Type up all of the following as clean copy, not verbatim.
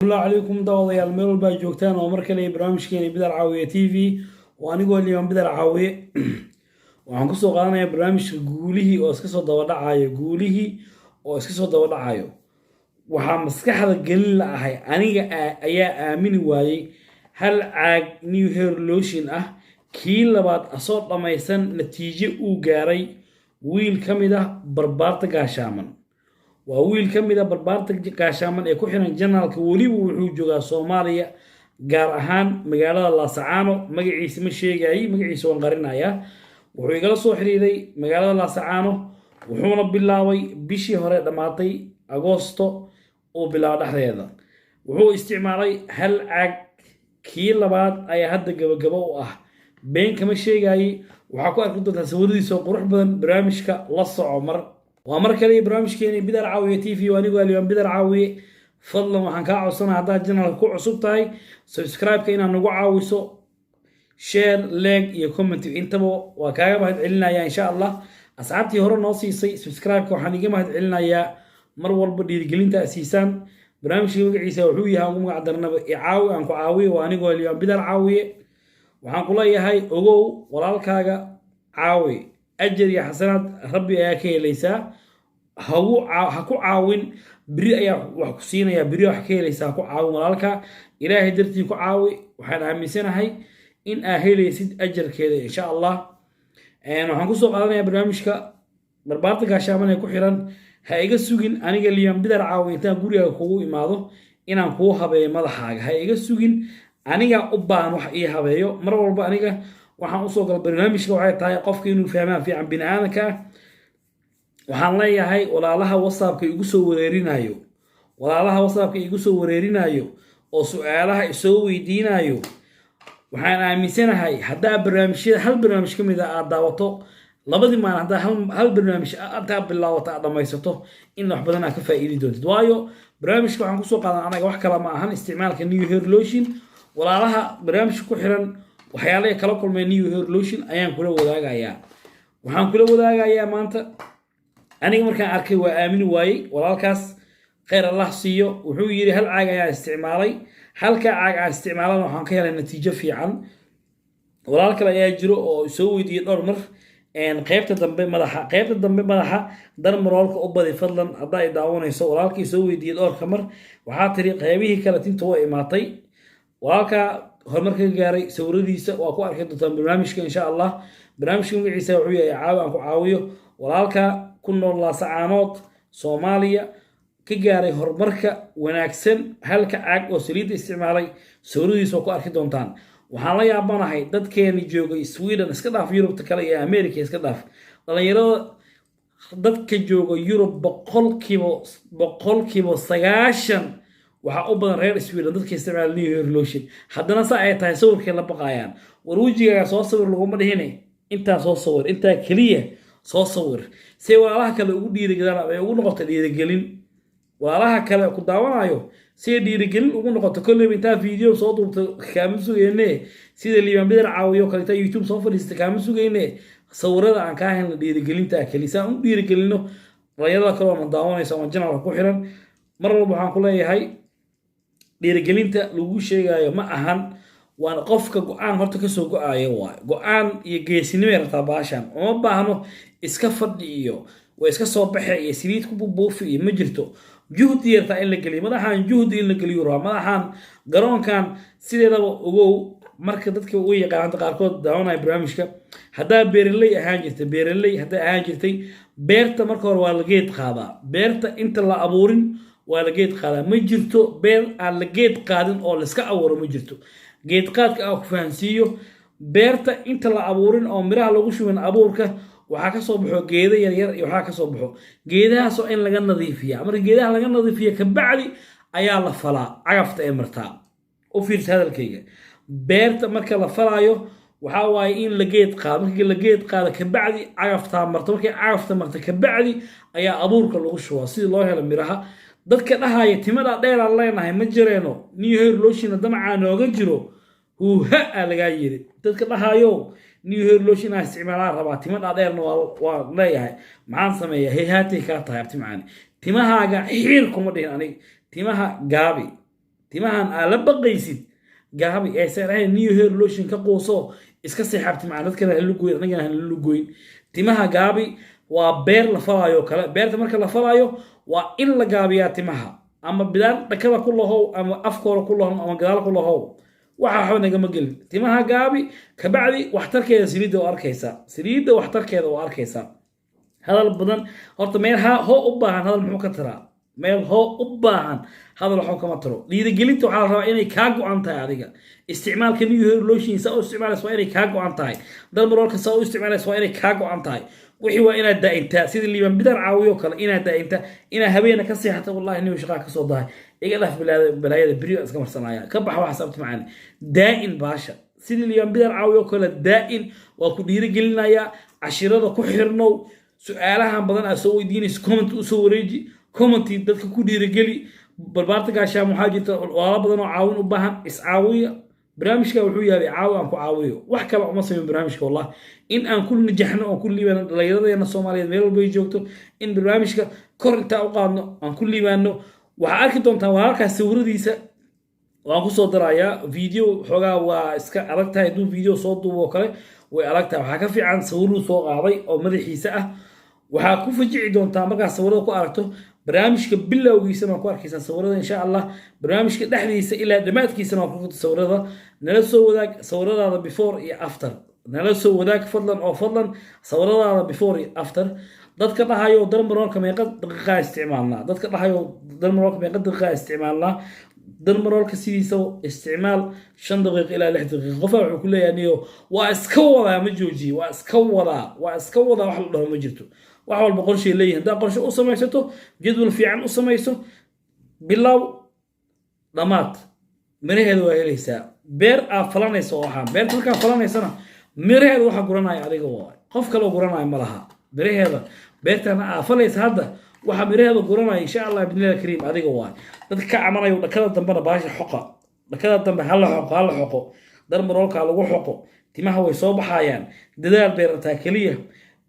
الله عليكم داوديال meel walba joogtaan oo mar kale barnaamijkeena Bidar Caawiye TV oo anigoo Liam Bidar Caawiye waxaan ku soo qaadanayaa barnaamijka guulihii oo iska soo daba dhacayo waxaa maskaxda gelin laahay aniga ayaa aamini waayay hal caag new hair lotion ah kii labaad asoo dhamaysan natiijo uu gaaray wiil kamid ah barbaarta gaashaaman وأول كم إذا بربارتك كاشامن يكون حنا جنرال كولي وحوج جوا سوماليا جارهان مجال الله سعانو مجلس اسم الشيء جاي مجلس وانقرنا يا وحيقول صحري ذي مجال الله سعانو وحنا بالله بشي هراء دماطي أغسطس وبلاد هذا وهو استعمالي هل كيل بعد أي حد جبوا بين كم الشيء جاي وحكوا أكيد تسوي سوق روح برامجك لص عمر ومرك لي برامج كيني بدر عاوية تيفي وأنا قال اليوم بدر عاوية فضلا وحن كاعو صنع هذا الجنرال كوع صوبتاي سبسكرايب كينا نقع عاويسو شير لايك يكومنت انتبهوا وكاغا بهد علنا يا إن شاء الله أصعبتي هورو نوصي سبسكرايب كوحانيقا بهد علنا يا مرور بدي قلين تأسيسان برامج كيوغ عيسى وحويها ومقع عدرنا إعاوي عنكو عاوية وأنا قال اليوم بدر عاوية وحن قول يا هاي أغو ولالكاغا عاوي أجر يا حسنات ربي أكيد ليس هكو عاون بريء يا وحسين يا بريء حكي ليس هكو عاون مالك إلهي درتي كو عاوي وحنا عميسنا هاي إن أهلي يسد أجر كذا إن شاء الله أنا هنقص قلنا يا برنامجك بربارتك عشان ما يكون حيران هايجا سوين أنا قال لي بدر عاون تقولي هكو إماضو إن هكو هبي ماذا حاجة هايجا سوين أنا جا أبان وحقي هبيو مرة والبا أنا جا waxaan u soo gal barnaamijka waxay tahay qofka inuu fahmaan fiican bini'aadamka waxaan leeyahay walaalaha WhatsApp-ka igu soo wareerinayo oo su'aalaha isoo weydiinayo waxaan aaminsanahay hadaa barnaamijyada hal barnaamij kamid ah aad daawato labadii maalin hadaa hal barnaamij aad bilaawato aad dhamaysato in wax badan aad ka faa'iidi doontid waayo barnaamijka waxaan ku soo qaadan anaga wax kala ma ahan isticmaalka new hair lotion walaalaha barnaamijka ku xiran waxyaalaha kala kulmay new hair lotion ayaan kula wadaagayaa maanta aniga markaan arkay waa aamin waayay walaalkaas khayr Allah siiyo wuxuu yiri hal caag ayaa isticmaalay halka caag aan isticmaalana waxaan ka helay natiijo fiican walaal kale ayaa jiro oo soo weydiiyay dhowr mar qaybta dambe madaxa darmaroolka u badi fadlan hadaa ay daawanayso walaalkii soo weydiiyay dhowr kamar waxaa tiri qaybihii kale tinta waa imaatay walaalka horumarka gaaray sawiradiisa waa ku arki doontaan barnaamijka insha Allah barnaamijka magaciisa wuxuu yahay aan ku caawiyo walaalka ku nool Laascaanood Soomaaliya ka gaaray horumarka wanaagsan halka caag oo saliid isticmaalay sawiradiisa ku arki doontaan waxaan la yaabanahay dadkeena joogay Sweden iska dhaaf Yurub kale iyo America iska dhaaf dhalinyarada dadka jooga Yurub boqolkiiba 90 waxa u badan reer Sweden dadka isticmaal new hair lotion haddana sa ay tahay sawirkii la baqayaan war wajiga soo sawir lagu ma dhihine inta soo sawir inta kaliya soo sawir si walaalaha kale ugu dhiirigelin ay ugu noqoto dhiirigelin walaalaha kale ku daawanayo si dhiirigelin ugu noqoto kulli inta video soo duubto kaama sugayne sida Liam Bidar Caawiyo kale YouTube soo fadhiista kaama sugayne sawirada aan ka helno dhiirigelinta kaliya u dhiirigelino rayada kale oo daawanaysa oo jannada ku xiran mar walba waxaan ku leeyahay dhiirigelinta lagu sheegayo ma ahan waan qofka go'aan horta ka soo go'aayo waa go'aan iyo geesinimo yarta baashan oo baahno iska fadhiyo way iska soo baxay iyo saliid ku buufi iyo ma jirto juhdi yarta in la galiyo madaxan juhdi in la galiyo madaxan garoonkan sideedaba ogow marka dadka uu yaqaan qaarkood daawanay barnaamijka hadaa beeraley ahaan jirtay beerta marka hore waa la geed qaadaa beerta inta la abuurin waa la geed qaada ma jirto beer aan la geed qaadin oo la iska abuuro ma jirto geed qaadka aan ku fahansiiyo beerta inta la abuurin oo miraha lagu shubin abuurka waxa ka soo baxo geedo yar iyo waxa ka soo baxo geedahaas oo in laga nadiifiyo marka geedaha laga nadiifiyo ka bacdi ayaa la falaa cagafta ee martaa u fiirsa hadalkayga beerta marka la falaayo waxa waay in la geed qaado markii la geed qaado ka bacdi cagafta marto markii cagafta marto ka bacdi ayaa abuurka lagu shubaa si loo helo miraha dadka dhahaya timada dheer aan leenahay ma jireeno new hair lotion damacaa nooga jiro huuha laga yiri dadka dhahayo new hair lotion aan isticmaalaa rabaa timada dheerna waa leeyahay maxaan sameeyaa heehaatay ka tahay timahaaga xiir kuma dhihin aniga timaha gaabi timahan aa la baqaysid gaabi aysan ahayn new hair lotion ka quuso iska seexabti macna dadkana halalugoyn anagana halalugoyn timaha gaabi waa beer la falaayo kale beerta marka la falaayo waa in la gaabiyaa timaha ama bidaan dhakada ku lahow ama afkooda ku lahow ama gadaal ku lahow waxa waxba nagama gelin timaha gaabi kabacdi waxtarkeeda saliidda oo arkaysa saliidda waxtarkeeda oo arkaysa hadal badan horta meel ho u baahan hadal muxuu ka tiraa meel ho u baahan hadal waxuu kama tiro dhiirigelinta waxaa la rabaa inay kaa go-an tahay adiga isticmaalka new hair lotion saa u isticmaalaysa waa inay kaa go-an tahay dalmaroolka saa u isticmaalaysa waa inay kaa go-an tahay wixii waa inaad daa'intaa sida liiban bidar caawiyo kale inaad daa'intaa inaad habeena ka seexata wallahi nin shaqaa ka soo dahay iga dhaf balaayada beriyo iska marsanaya ka bax wax sababta macaan daa'in baasha sida liiban bidar caawiyo kale daa'in waa ku dhiirigelinayaa cashirada ku xirnow su'aalahan badan aad soo weydiinayso comment u soo wareeji commenti dadka ku dhiirigeli barbaarta gaashaan waxaa jirta walaalo badan oo caawin u baahan iscaawiya barnaamijka wuxuu yahay caawi aan ku caawiyo wax kale uma sameyn barnaamijka wallah in aan ku najaxno oo ku liibano dhalinyaradeena Soomaaliyeed meel walba ay joogto in barnaamijka kor inta u qaadno aan ku liibano waxa arki doontaa walaalkaas sawiradiisa waan ku soo darayaa video xogaa waa iska aragtahay duu video soo duubo kale way aragtaa waxa ka fiican sawiruu soo qaaday oo madaxiisa ah waxaa ku fajici doontaa markaa sawirada ku aragto barnaamijka bilowgiisana waa ku arkaysaa sawirada insha allah barnaamijka dhexdiisa ilaa dhammaadkiisana waa ku furta sawirada nala soo wadaag sawiradaada before iyo after nala soo wadaag fadlan oo fadlan sawiradaada before iyo after dadka dhahayo dalmaroolka meeqa daqiiqa isticmaalnaa dadka dhahayo dalmaroolka meeqa daqiiqa isticmaalnaa dalmaroolka sidiisa isticmaal 5 daqiiqo ilaa 6 daqiiqo qofa wuxuu ku leeyahay niyo waa iska wadaa ma jooji waa iska wadaa wax la dhaho ma jirto wax walba qorshe leeyahay hadaa qorshe u samaysato jadwal fiican u samayso bilow dhamaad miraheeda waa helaysaa beer aa falanayso waxaan beerta markaa falanaysana miraheeda waxa guranaya adiga waa qof kale guranaya ma laha miraheeda beertana aa falaysa hadda waxa miraheeda guranaya insha Allah bidnaa kariim adiga waa dadka ka camanayo dhakada dambana baasha xoqa dhakada dambe hala xoqo darmaroolka lagu xoqo timaha way soo baxayaan dadaal beerta kaliya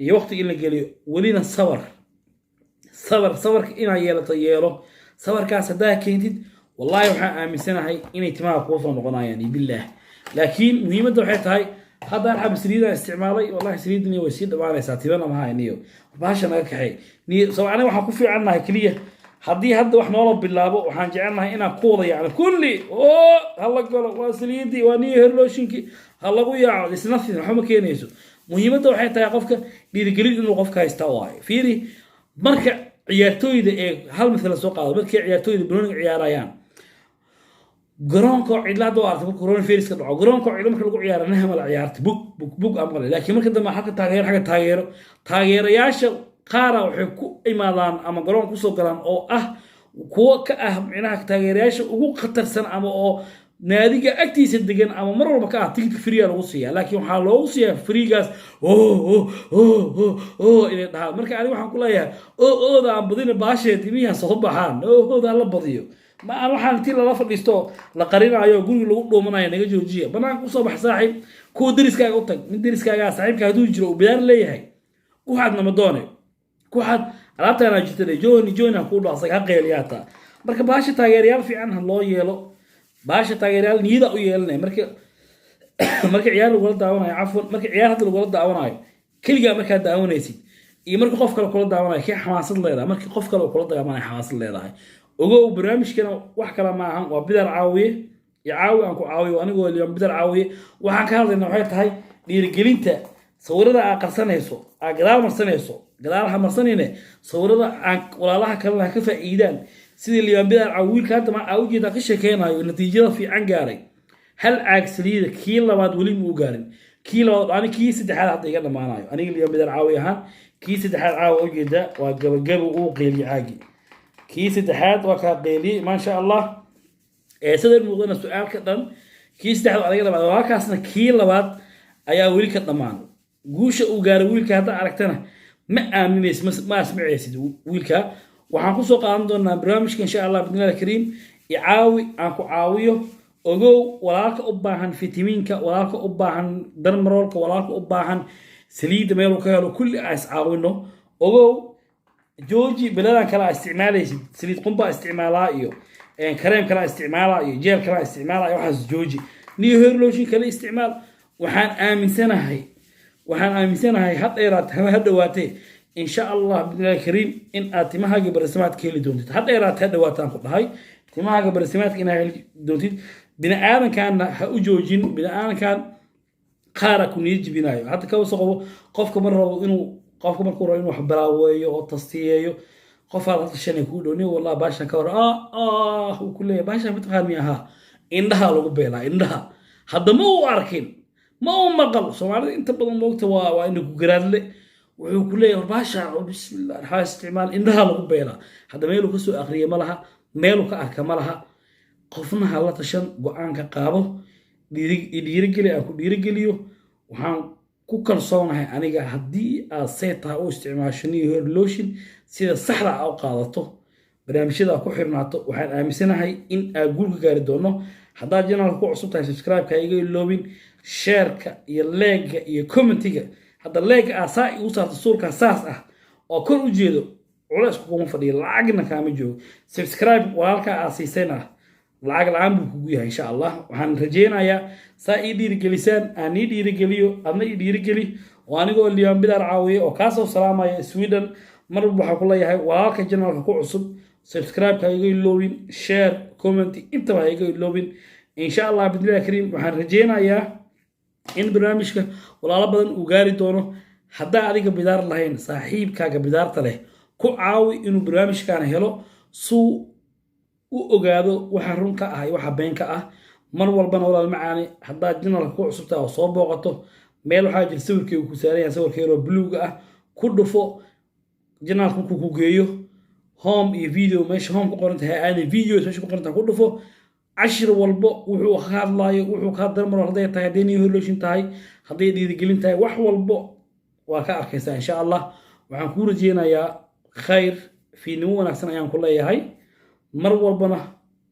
iyo waqti in la geliyo walina sabarka inaa yeelo sabarkaas hadaa keentid wallahi waxaan aaminsanahay inay timaha kuu soo noqonayaan billah laakiin muhiimadda waxay tahay haddaan xab saliida isticmaalay wallahi saliidni way sii dhamaanaysaa tibana ma hayniyo baasha naga kaxay ni soo aniga waxaan ku fiicanahay kaliya haddii hadda wax noola bilaabo waxaan jecelnahay inaan ku wada yaacno kulli oo hala galo waa saliidi waa new hair lotionki halagu yaaco isnafin waxa ma keenayso muhiimadda waxay tahay qofka dhiirigelin inuu qofka haysta waayo fiiri marka ciyaartooyda ee hal mithal soo qaado markay ciyaartooyda banooniga ciyaarayaan garoonka cidlaad oo artay corona virus ka dhaco garoonka cidlo marka lagu ciyaaro nahma la ciyaarta bug ama laakiin marka dambe xagga taageerayaasha qaara waxay ku imaadaan ama garoon ku soo galaan oo ah kuwa ka ah micnaha taageerayaasha ugu khatarsan ama oo naadiga agtiisa degan ama mar walba ka ah tigidhka free lagu siiyaa laakiin waxaa loogu siiyaa freegaas inay dhahaan marka aniga waxaan ku leeyahay ooda aan badina baasheed imiyaa soo baxaan ooda la badiyo ma aan waxaan intii lala fadhiisto la qarinayo guriga lagu dhuumanayo naga joojiya banaanka kusoo bax saaxiib kuwa deriskaaga u tag min deriskaaga saaxiibka hadduu jiro uu bidaar leeyahay waxaad nama doone waxaad alaabtaana jirtay jooni ku dhaasay ha qeeliyaata marka baasha taageerayaal fiican loo yeelo baasha taageerayaal niyada u yeelanay marka ciyaar lagu daawanayo afwan marka ciyaar hadda lagu daawanayo kaliya marka daawanaysid iyo marka qof kale kula daawanayo kii xamaasad leedahay marka qof kale kula daawanayo xamaasad leedahay ogow barnaamijkana wax kala ma ahan waa bidar caawiye aan ku caawiyo anigoo liyan bidar caawiye waxaan ka hadlaynaa waxay tahay dhiirigelinta sawirada aad qarsanayso aad gadaal marsanayso gadaalaha marsanayne sawirada aan walaalaha kalena ka faa'iidaan sidii liyan bidar caawiilka hadda ma awjeeda ka sheekeynayo natiijada fiican gaaray hal caag saliida kii labaad weli muu gaarin kii labaad ani kii saddexaad hadda iga dhamaanayo aniga liyan bidar caawi ahaan kii saddexaad caawa ujeeda waa gabagabo uu qeeliyo caagi kii saddexaad waa ka qeeliyo ma sha Allah sidoo muuqdana su'aalka dhan kii saddexaad adiga dhamaad halkaasna kii labaad ayaa weli ka dhamaan guusha uu gaaray wiilka hadda aragtana ma aaminaysid ma asmacaysid wiilka waxaan ku soo qaadan doonaa barnaamijka insha Allah bidnaa kariim caawi aan ku caawiyo ogow walaalka u baahan fitamiinka walaalka u baahan darmaroolka walaalka u baahan saliida meel ka helo kulli aas caawino ogow jooji baladan kala isticmaalaysid saliid qumba isticmaalaa iyo كريم كلا استعماله جيل كلا استعماله waxaas jooji new hair lotion kala isticmaal waxaan aaminsanahay had dheeraad ha dhawaatee insha Allah bidilaahi kariim in aad timahaaga barasamaad ka heli doontid had dheeraad ha dhawaataan ku dhahay timahaaga barasamaadka inaad heli doontid bini aadankaana ha u joojin bini aadankan qaara ku niyad jibinayo hadda ka soo qabo qofka markuu rabo inuu wax baraaweeyo oo tastiyeeyo qof aad tashanay ku dhooni wallahi baashan ka war uu ku leeyahay baashan mid qaami aha indhaha lagu beelaa indhaha hadda ma uu arkin ma uu maqal Soomaalida inta badan moogta waa inuu ku garaadle wuxuu ku leeyahay baashan bismillah ha isticmaal indhaha lagu beelaa hadda meel uu ka soo aqriyo ma laha meel uu ka arka ma laha qofna ha la tashan go'aan ka qaado dhiirigeliyo waxaan ku kalsoonahay aniga haddii aad seetaa u isticmaasho new hair lotion sida saxda ah u qaadato barnaamijyada ku xirnaato waxaan aaminsanahay in aad guul ka gaari doono haddaad channelka ku cusub tahay subscribe-ka iga iloobin share-ka iyo like-ga iyo comment-iga hadda like-ga aad saa igu saarto suurka saas ah oo kor u jeedo culays kuma fadhiyo lacagna kaama joogo subscribe walaalka aad siisayna lacag la'aan buu kugu yahay insha Allah waxaan rajeynayaa saa ii dhiirigelisaan aan ii dhiirigeliyo adna ii dhiirigeli oo anigoo Liam Bidar caawiye oo ka soo salaamaya Sweden mar waxa ku leeyahay walaalka channelka ku cusub subscribe-ka iga iloobin share comment inta waa iga iloobin insha Allah bidilaahi kariim waxaan rajeynayaa in barnaamijka walaalo badan uu gaari doono haddaa adiga bidaar lahayn saaxiibkaaga bidaarta leh ku caawi inuu barnaamijkan helo suu u ogaado waxa run ka ah waxa been ka ah mar walbana walaal macaani haddaad channelka ku cusubtaa oo soo booqato meel waxaa jira sawirkeedu ku saaran yahay sawirkeedu blue ah ku dhufo channelka ku geeyo home iyo video meesha home ku qoran tahay aan videos meesha ku qoran tahay ku dhufo cashir walbo wuxuu hadlaayo wuxuu ka darmar haday tahay new hair lotion tahay haday dhiirigelin tahay wax walbo waa ka arkaysaa insha Allah waxaan ku rajeynayaa khayr fiinimo wanaagsan ayaan ku leeyahay mar walbana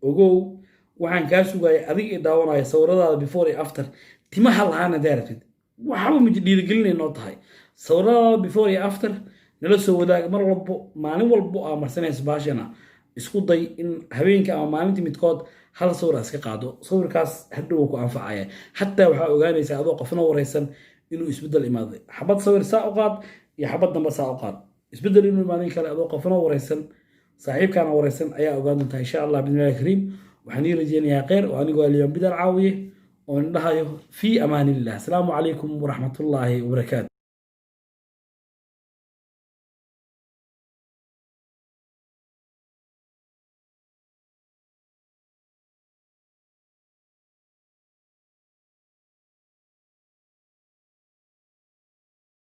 ogow waxaan ka sugayay adiga daawanaya sawiradaada before and after timaha lahaana daaratid waxba ma dhiirigelinayno tahay sawiradaada before and after nala soo wadaag mar walbo maalin walbo aan marsanayso baashana isku day in habeenka ama maalintii midkood hal sawir iska qaado sawirkaas hadhow ku anfacaya hatta waxa ogaanaysaa adoo qofna wareysan inuu isbedel imaaday xabad sawir saa u qaad iyo xabad dambe saa u qaad isbedel inuu imaadin kale adoo qofna wareysan saaxiibkana wareysan ayaa ogaan doonta insha Allah bidilaahi kariim waxaan rajeynayaa khayr oo anigu Liam Bidar caawiye oo indhahayo fi amaanillah assalamu alaykum wa rahmatullahi wa barakatuh